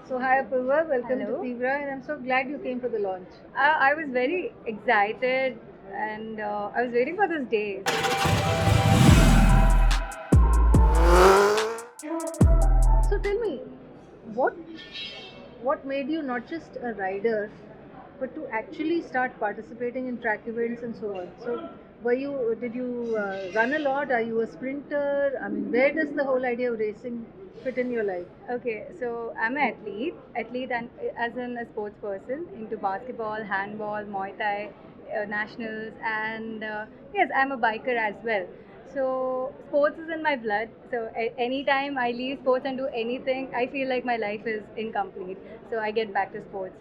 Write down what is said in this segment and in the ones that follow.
So hi Apurva, welcome to Hello. Tivra, and I'm so glad you came for the launch. I was very excited and I was waiting for this day. So tell me, what what made you not just a rider, but to actually start participating in track events and so on? So did you run a lot? Are you a sprinter? I mean, where does the whole idea of racing fit in your life? Okay, so I'm an athlete and as a sports person into basketball, handball, Muay Thai, nationals, and yes, I'm a biker as well. So sports is in my blood. So anytime I leave sports and do anything, I feel like my life is incomplete. So I get back to sports.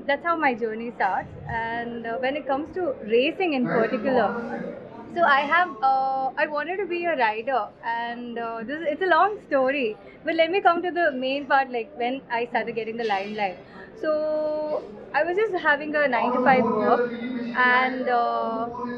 That's how my journey starts. And when it comes to racing in particular, so I wanted to be a writer, and it's a long story. But let me come to the main part, like when I started getting the limelight. So I was just having a 9 to 5 work, and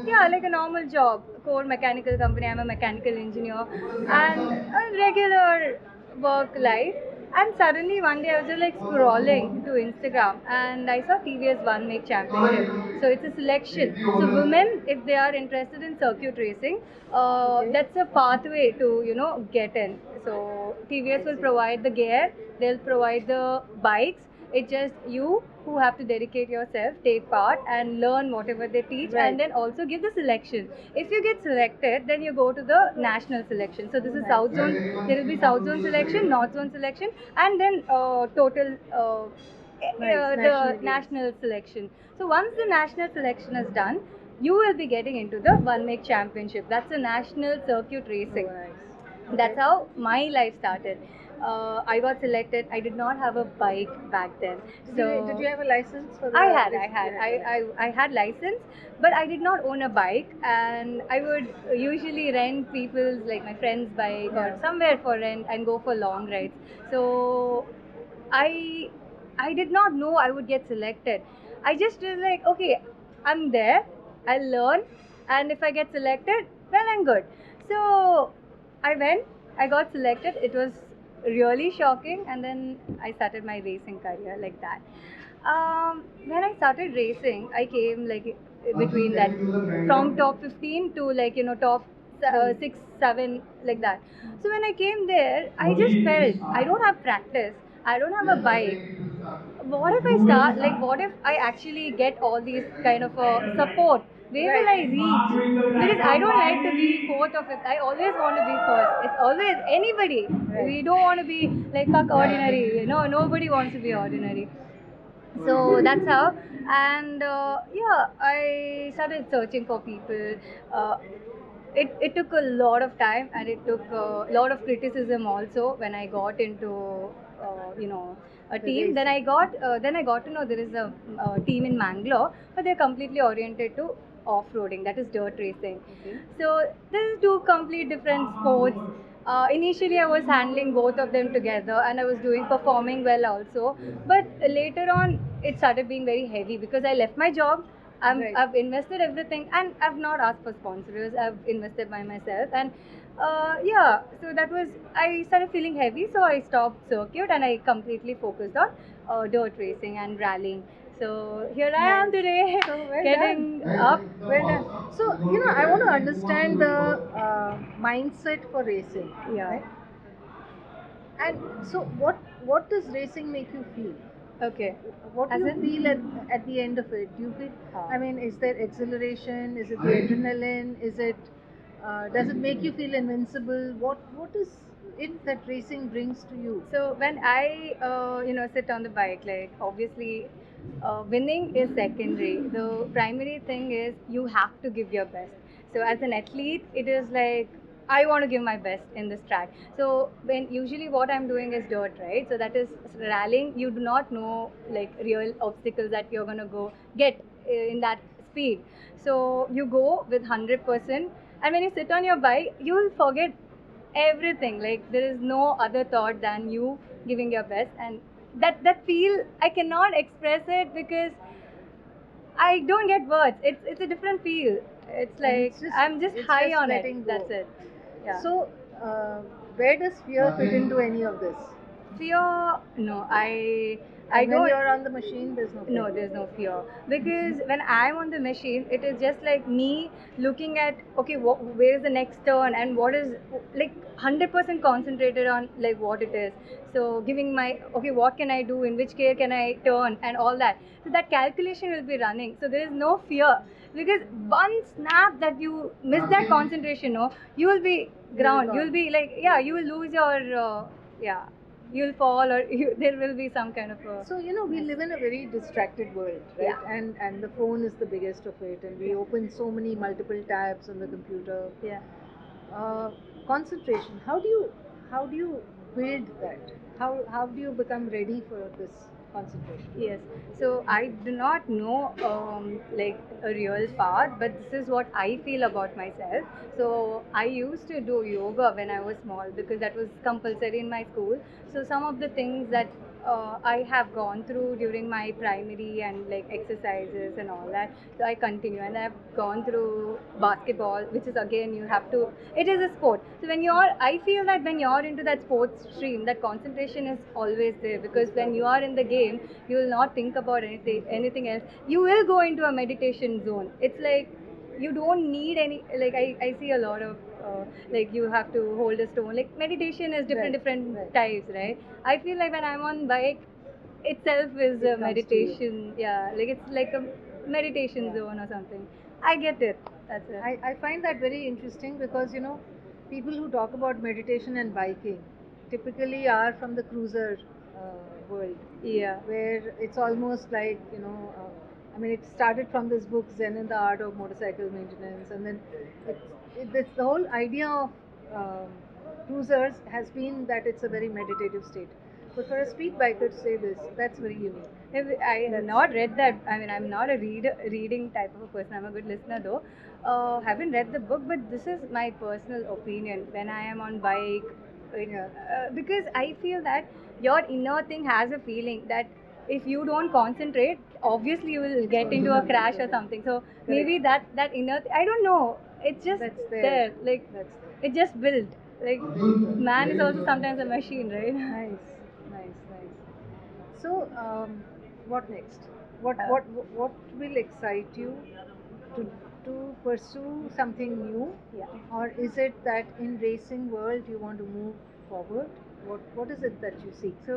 yeah, like a normal job, core mechanical company. I'm a mechanical engineer, and a regular work life. And suddenly one day I was just like scrolling to Instagram and I saw TVS One Make Championship. So it's a selection. So women, if they are interested in circuit racing, Okay. that's a pathway to get in. So TVS will provide the gear, they'll provide the bikes. It's just you who have to dedicate yourself, take part, and learn whatever they teach, Right. and then also give the selection. If you get selected, then you go to the national selection. So this is South Zone. There will be South Zone selection, North Zone selection, and then total Nice, the national games. national selection. So once the national selection is done, you will be getting into the One Make Championship. That's a national circuit racing. Nice. That's how my life started. I got selected. I did not have a bike back then. Did you have a license for the? I had license, but I did not own a bike, and I would usually rent people's, like my friend's bike or Yeah. somewhere for rent and go for long rides. So I I did not know I would get selected. I just was like, okay, I'm there. I'll learn, and if I get selected, well, I'm good. So I went. I got selected. It was really shocking, and then I started my racing career like that. When I started racing, I came like between that from top 15 to like top 6, 7 like that. So when I came there, I just felt I don't have practice. I don't have a bike. What if I start like what if I actually get all these kind of support? Where will I reach? Because I don't like to be fourth or fifth. I always want to be first. It's always anybody. We don't want to be like ordinary. No, nobody wants to be ordinary. So that's how. And yeah, I started searching for people. Uh, it took a lot of time and it took a lot of criticism also when I got into a The team. Then I got to know there is a team in Mangalore, but they're completely oriented to off-roading, that is dirt racing. Okay. So this is two complete different sports. Initially, I was handling both of them together, and I was performing well also. But later on, it started being very heavy because I left my job. Right. I've invested everything, and I've not asked for sponsors. I've invested by myself, and yeah. So that was I started feeling heavy, so I stopped circuit and I completely focused on dirt racing and rallying. So here I am Nice. today, So well getting done. up. Well done. So I want to understand the mindset for racing. Yeah. Right? And so, what does racing make you feel? Okay. What do As you in? feel at the end of it? Do you feel? I mean, is there exhilaration? Is it the adrenaline? Is it? Does it make you feel invincible? What is it that racing brings to you? So when I sit on the bike, like obviously winning is secondary. The primary thing is you have to give your best. So as an athlete, it is like I want to give my best in this track. So when usually what I'm doing is dirt, right? So that is rallying. You do not know like real obstacles that you're gonna go get in that speed. So you go with 100%, and when you sit on your bike, you will forget everything. Like there is no other thought than you giving your best, and that feel I cannot express it because I don't get words. It's a different feel. It's And like I'm just it's high just on letting it. go. That's it. Yeah. So, where does fear fit into any of this? Fear? No, I And when don't. you're on the machine, there's no No, fear. there's no fear because when I'm on the machine, it is just like me looking at okay, where is the next turn and what is like 100% concentrated on like what it is. So giving my okay, what can I do? In which gear can I turn and all that. So that calculation will be running. So there is no fear because one snap that you miss that concentration, no, you will be ground. gone. You'll be like yeah, you will lose your yeah, you'll fall or there will be some kind of a So we live in a very distracted world, right? Yeah. And the phone is the biggest of it, and we open so many multiple tabs on the computer. yeah. Concentration. How do you build that? How do you become ready for this concentration? Yes. So I do not know like a real path, but this is what I feel about myself. So I used to do yoga when I was small because that was compulsory in my school. So some of the things that I have gone through during my primary and like exercises and all that. So I continue and I've gone through basketball, which is again you have to. It is a sport. So I feel that when you're into that sports stream, that concentration is always there because when you are in the game, you will not think about anything else. You will go into a meditation zone. It's like you don't need any like I see a lot of like you have to hold a stone like meditation is different Right. types, right? I feel like when I'm on bike itself is It a comes to you. meditation, yeah, like it's like a meditation Yeah. zone or something. I get it. That's it. I find that very interesting because people who talk about meditation and biking typically are from the cruiser world, Yeah. where it's almost like I mean, it started from this book Zen and the Art of Motorcycle Maintenance, and then it's the whole idea of cruisers has been that it's a very meditative state. But for a speed biker to say this, that's very unique. I have That's- not read that. I mean, I'm not a reading type of a person. I'm a good listener though. Haven't read the book, but this is my personal opinion. When I am on bike, Yeah. because I feel that your inner thing has a feeling that if you don't concentrate, obviously you will get into a crash or something. So maybe that inner, I don't know. It's just That's there. Like That's there. it just built. Like man is also sometimes a machine, right? Nice. So, what next? What Uh, what what will excite you to pursue something new, Yeah. or is it that in racing world you want to move forward? What is it that you seek? So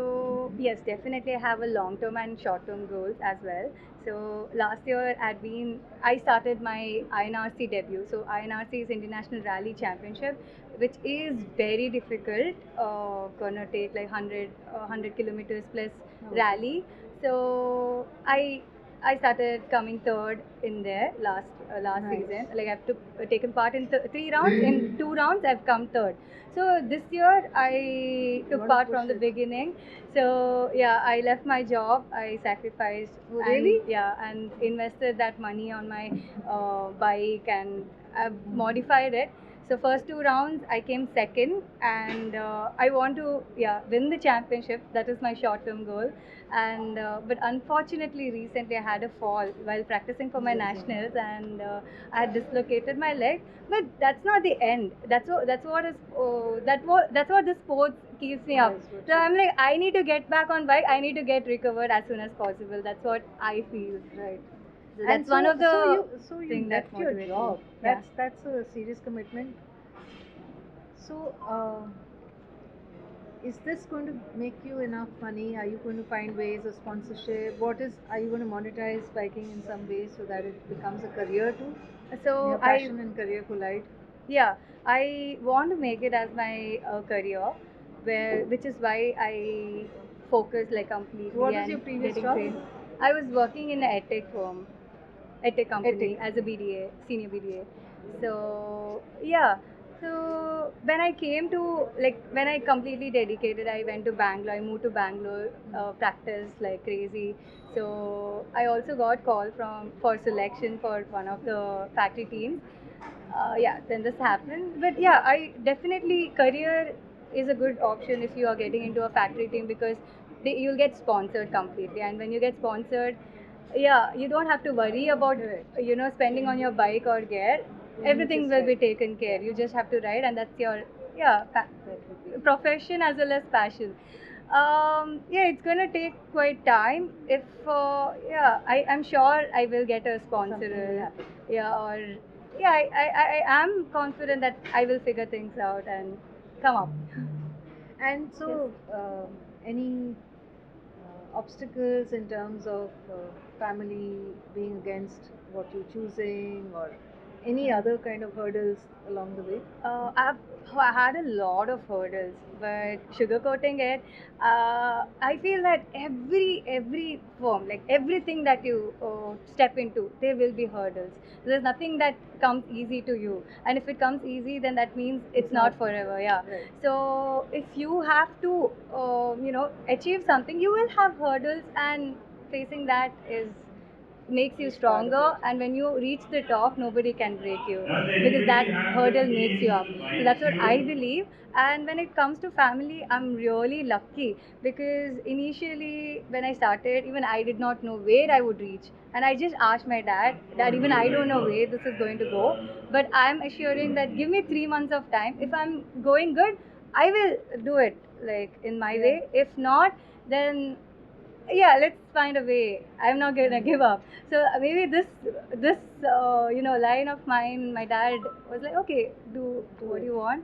yes, definitely I have a long-term and short-term goals as well. So last year I started my INRC debut. So INRC is International Rally Championship, which is very difficult. Gonna take like 100 kilometers plus Oh. rally. So I started coming third in there last Nice. season. Like taken part in 3 rounds. In 2 rounds, I've come third. So this year I took Wanna part push from the it. beginning. So yeah, I left my job. I sacrificed. Oh, and, really? Yeah, and invested that money on my bike and I've modified it. So first 2 rounds I came second, and I want to win the championship. That is my short-term goal. And but unfortunately, recently I had a fall while practicing for my nationals, and I had dislocated my leg. But that's not the end. That's what the sports keeps me up. That's what So you- I'm like, I need to get back on bike. I need to get recovered as soon as possible. That's what I feel. Right. So And that's one of the so you thing that left your motivates me. job. Yeah. That's a serious commitment. So, is this going to make you enough money? Are you going to find ways of sponsorship? Are you going to monetize biking in some way so that it becomes a career too? So Your passion and career collide. Yeah, I want to make it as my career, which is why I focus like completely What was and your previous getting job? trained. I was working in an edtech firm, edtech company Edtech. as a BDA, senior BDA. So yeah, so when I completely dedicated, I went to Bangalore. I moved to Bangalore, practiced like crazy. So I also got call for selection for one of the factory teams. Then this happened. But yeah, I definitely career is a good option if you are getting into a factory team because you'll get sponsored completely, and when you get sponsored, yeah, you don't have to worry about Correct. spending on your bike or gear. You Everything just will be ride. taken care. You just have to ride, and that's your yeah That would be. profession as well as passion. Yeah, it's gonna take quite time. If yeah, I'm sure I will get a Something will sponsor. happen. Yeah, or yeah, I am confident that I will figure things out and come up. And Yes. so, any obstacles in terms of family being against what you're choosing, or any other kind of hurdles along the way? I had a lot of hurdles, but sugarcoating it, I feel that every form, like everything that you step into, there will be hurdles. There's nothing that comes easy to you, and if it comes easy, then that means it's not forever. Yeah. Right. So if you have to, achieve something, you will have hurdles, and facing that is makes you Is part of stronger, it. and when you reach the top nobody can break you because that hurdle makes you up. So that's what I believe. And when it comes to family, I'm really lucky because initially when I started, even I did not know where I would reach, and I just asked my dad, even I don't know where this is going to go, but I'm assuring that give me 3 months of time. If I'm going good, I will do it like in my Yeah. way. If not, then yeah, let's find a way. I'm not gonna give up. So maybe this line of mine, my dad was like, okay, do what you want.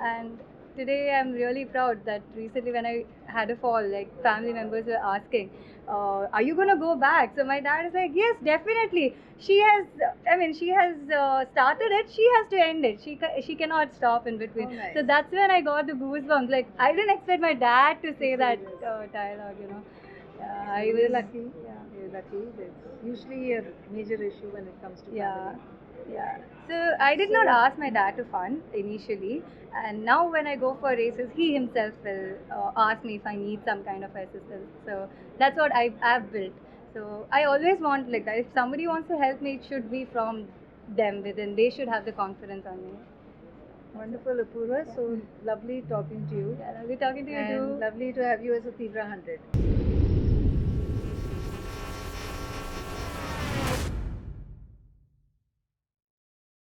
And today I'm really proud that recently when I had a fall, like family members were asking, are you gonna go back? So my dad is like, yes, definitely. She has started it. She has to end it. She cannot stop in between. Oh, nice. So that's when I got the goosebumps. Like I didn't expect my dad to say that this. dialogue. Yeah, So I you're was lucky. Yeah. You're lucky. That's usually a major issue when it comes to Yeah, family. yeah. So I did not ask my dad to fund initially, and now when I go for races, he himself will ask me if I need some kind of assistance. So that's what I've built. So I always want like that. If somebody wants to help me, it should be from them within. They should have the confidence on me. Wonderful, Apurva. So lovely talking to you. Yeah, lovely talking to you And too. lovely to have you as a Tibra 100.